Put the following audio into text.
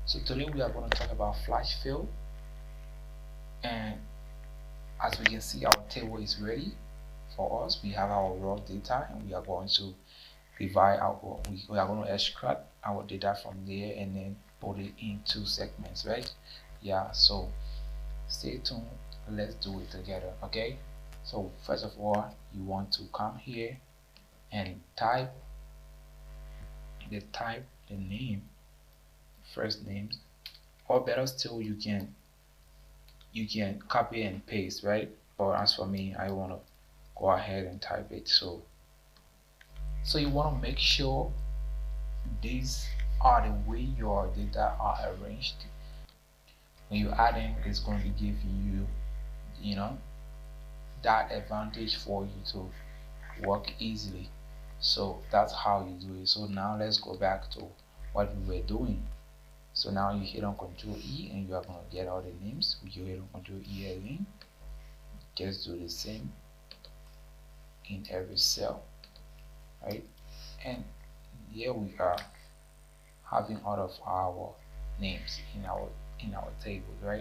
So today we are going to talk about flash fill, and as we can see, our table is ready for us. We have our raw data, and we are going to divide our we are going to extract our data from there and then put it into segments, right? Yeah, so stay tuned, let's do it together. Okay, so first of all, you want to come here and type the name, first names, or better still, you can copy and paste, right? But as for me, I want to go ahead and type it. So you want to make sure these are the way your data are arranged. When you add in, it's going to give you, that advantage for you to work easily. So that's how you do it. So now let's go back to what we were doing. So now you hit on Control E and you are going to get all the names. You hit on Control E again. Just do the same in every cell, right? And here we are having all of our names in our table, right?